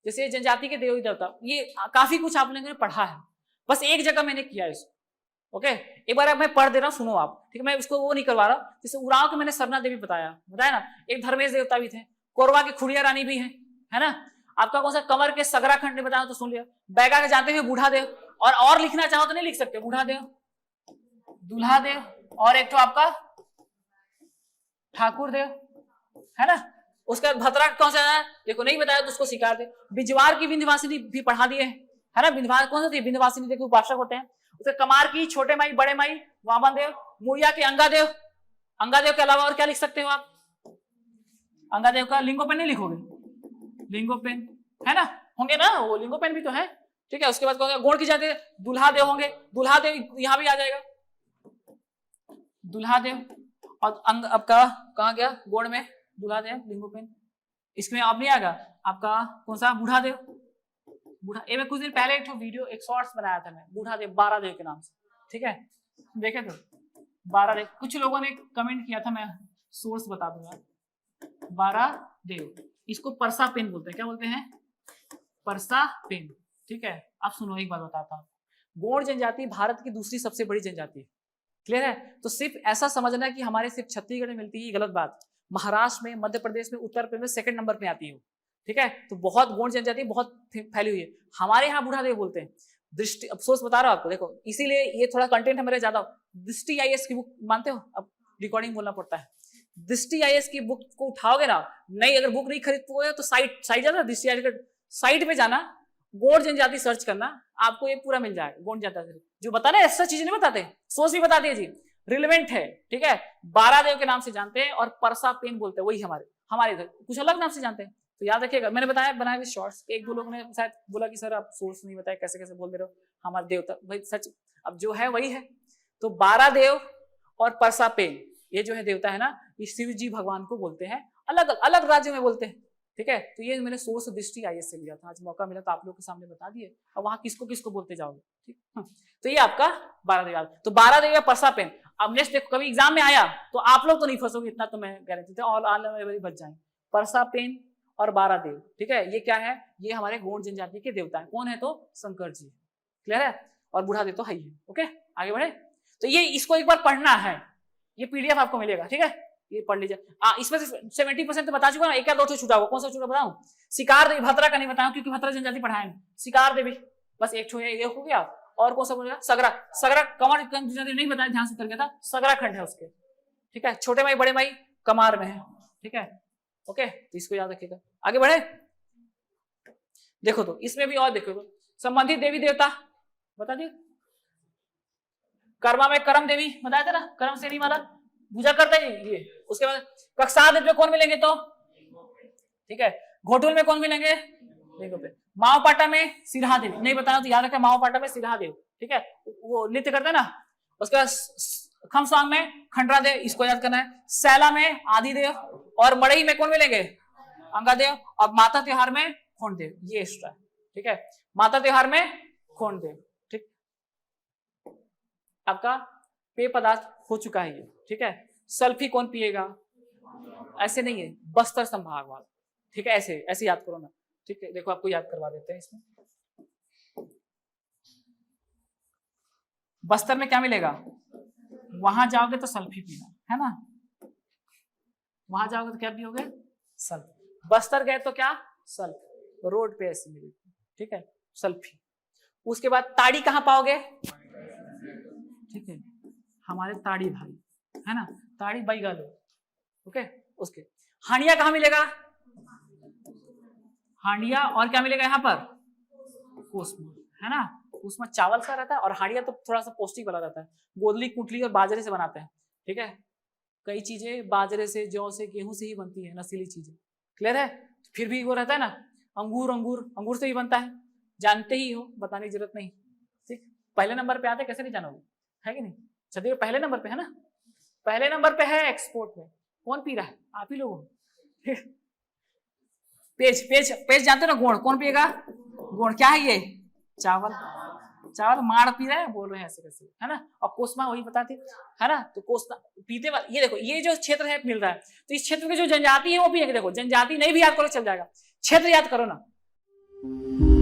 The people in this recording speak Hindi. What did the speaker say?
जैसे जनजाति के देवी देवता, ये काफी कुछ आप लोगों ने पढ़ा है, बस एक जगह मैंने किया है इसको। ओके, एक बार मैं पढ़ दे रहा हूँ, सुनो आप, ठीक है। मैं उसको वो नहीं करवा रहा, जैसे उरांव के मैंने सरना देवी बताया ना, एक धर्मेश देवता भी थे, कोरबा की खुड़िया रानी भी है ना। आपका कौन सा कंवर के सगरा खंड में बताया तो सुन लिया। बैगा के जानते हुए बूढ़ा देव, और लिखना चाहो तो नहीं लिख सकते, बूढ़ा देव, दूल्हा देव, और एक तो आपका ठाकुर देव, है ना। उसका भतरा कौन सा है देखो, नहीं बताया तो उसको शिकार दे। बिजवार की विंध्यवासिनी भी पढ़ा दिए है ना। विंध्यवासिनी कौन सा थी, विंध्यवासिनी देखो उपासक होते हैं। उसके कमार की छोटे माई, बड़े माई, वामन देव, मुड़िया के अंगादेव। अंगादेव के अलावा और क्या लिख सकते हो आप? अंगादेव का लिंगोपेन नहीं लिखोगे, लिंगोपेन है ना, होंगे ना, वो लिंगोपेन भी तो है, ठीक है। उसके बाद गोड़ की जाते दुल्हा देव होंगे, दुल्हा देव यहां भी आ जाएगा, दुल्हा देव। और अंग आपका कहां गया, गोड़ में दुल्हा देव, लिंगोपेन। इसमें अब नहीं आएगा आपका कौन सा, बूढ़ा देव। बूढ़ा, ये मैं कुछ दिन पहले एक वीडियो, एक शॉर्ट्स बनाया था मैं, बूढ़ा देव, बारा देव के नाम से, ठीक है, देखे तो बारा देव। कुछ लोगों ने कमेंट किया था, मैं सोर्स बता दूंगा। बारा देव, इसको परसा पेन बोलते हैं, क्या बोलते हैं, परसा पेन, ठीक है। आप सुनो, एक बात बताता हूँ, गोंड जनजाति भारत की दूसरी सबसे बड़ी जनजाति है, क्लियर है। तो सिर्फ ऐसा समझना कि हमारे सिर्फ छत्तीसगढ़ में मिलती है, गलत बात। महाराष्ट्र में, मध्य प्रदेश में, उत्तर प्रदेश में सेकंड नंबर पे आती है, ठीक है। तो बहुत गोंड जनजाति बहुत फैली हुई है। हमारे यहाँ बूढ़ा देव बोलते हैं। दृष्टि, अफसोस बता रहा हूं आपको, देखो इसीलिए ये थोड़ा कंटेंट है मेरे ज्यादा। दृष्टि आईएएस की बुक मानते हो, अब रिकॉर्डिंग बोलना पड़ता है। दृष्टि आईएएस की बुक को उठाओगे ना, नहीं अगर बुक नहीं खरीद पाओगे तो साइट जाना, दृष्टि आईएएस साइट पे जाना, गोंड जनजाति सर्च करना, आपको ये पूरा मिल जाएगा। गोंड जनजाति जो बताना है, ऐसा चीजें नहीं बताते, सोच भी बता दिए जी, रिलेवेंट है, ठीक है। बारा देव के नाम से जानते हैं और परसा पेन बोलते हैं, वही हमारे इधर कुछ अलग नाम से जानते हैं। तो याद रखिएगा, मैंने बताया बनाए हुए शॉर्ट्स। एक दो लोगों ने शायद बोला कि सर आप सोर्स नहीं बताया, कैसे कैसे बोल दे रहे हो, हमारे देवता भाई सच, अब जो है वही है। तो बारा देव और परसा पेन, ये जो है देवता है ना, ये शिव जी भगवान को बोलते हैं, अलग अलग राज्यों में बोलते हैं, ठीक है। तो ये मैंने सोर्स दृष्टि आईएएस से लिया था, आज मौका मिला तो आप लोग के सामने बता दिए। अब वहां किसको किसको बोलते जाओगे, ठीक। तो ये आपका बारा देव, तो बारा देव या परसा पेन। अब नेक्स्ट देखो, कभी एग्जाम में आया तो आप लोग तो नहीं फंसोगे, इतना तो मैं गारंटी देता हूं, और आने बच जाएंगे। परसा पेन और बारा देव, ठीक है। ये क्या है, ये हमारे गोंड जनजाति के देवता है। कौन है तो शंकर जी, क्लियर है। और बूढ़ा देव तो है ही है। ओके, आगे बढ़े। तो ये इसको एक बार पढ़ना है, ये पीडीएफ आपको मिलेगा, ठीक है, ये पढ़ लीजिए। इसमें से 70% तो बता चुका ना, एक या दो तो छूटा हुआ, कौन सा छूटा बताऊं? शिकार देवी, भतरा का नहीं बताऊं क्योंकि भतरा जनजाति पढ़ाए। शिकार देवी बस एक छो, ये हो गया। और कौन सा बोलेगा, सगरा, सगरा कंवर जनजाति नहीं बताया, ध्यान से कर गया था, सगरा खंड है उसके, ठीक है। छोटे माई बड़े माई कमार में है, ठीक है। ओके, तो इसको याद रखिएगा। आगे बढ़े, देखो तो इसमें भी और देखो तो संबंधित देवी देवता बता दिए। कर्मा में करम देवी बताया था ना, करम श्रेणी वाला पूजा करते हैं ये। उसके बाद कक्षा में कौन मिलेंगे तो, ठीक है। घोटुल में कौन मिलेंगे, माओपाटा में सिरहा देवी, नहीं बताया तो याद रखें, माओपाटा में सिरहा देव, ठीक है, वो नृत्य करते हैं ना। उसके बाद खमसांग में खंडरा देव, इसको याद करना है। सैला में आदिदेव, और मड़ई में कौन मिलेंगे, अंगादेव। और माता त्योहार में खोंडदेव, ये एक्स्ट्रा, ठीक है। माता त्योहार में खोंडदेव, ठीक। आपका पेय पदार्थ हो चुका है ये, ठीक है। सल्फी कौन पिएगा, ऐसे नहीं है, बस्तर संभाग वाला, ठीक है, ऐसे ऐसे याद करो ना, ठीक है। देखो आपको याद करवा देते हैं इसमें। बस्तर में क्या मिलेगा, वहां जाओगे तो सल्फी पीना, है ना, वहां जाओगे तो क्या पियोगे, सल्फी। बस्तर गए तो क्या, सल्फी, रोड पे ऐसी मिलेगी, ठीक है, सल्फी। उसके बाद ताड़ी कहां पाओगे, ठीक है, हमारे ताड़ी भाई, है ना, ताड़ी बैगा लो, ओके। उसके हांडिया कहां मिलेगा, हांडिया, और क्या मिलेगा यहाँ पर, कोसमा, है ना। उसमें चावल सा रहता है, और हांडिया तो थोड़ा सा पौष्टिक वाला रहता है, गोदली कुटली और बाजरे से बनाते हैं, ठीक है। कई चीजें बाजरे से, जौ से, गेहूं से ही बनती है, नशीली चीजें, क्लियर है। फिर भी वो रहता है ना, अंगूर, अंगूर अंगूर से ही बनता है, जानते ही हो, बताने की जरूरत नहीं, ठीक। पहले नंबर पे आते, कैसे नहीं जानोगे, है कि नहीं। छत्तीसगढ़ पहले नंबर पे है ना, पहले नंबर पे है एक्सपोर्ट में। कौन पी रहा है, आप ही लोग। पेज पेज पेज जानते हो ना, गुड़ कौन पिएगा, गुड़ क्या है ये, चावल, चावल माड़ पी रहे हैं, बोल रहे हैं ऐसे कैसे, है ना। और कोसमा वही बताते, है ना। तो कोसमा पीते वाले, ये देखो, ये जो क्षेत्र है मिल रहा है, तो इस क्षेत्र की जो जनजाति है वो पिएंगे। देखो जनजाति नहीं भी याद करो चल जाएगा, क्षेत्र याद करो ना। है।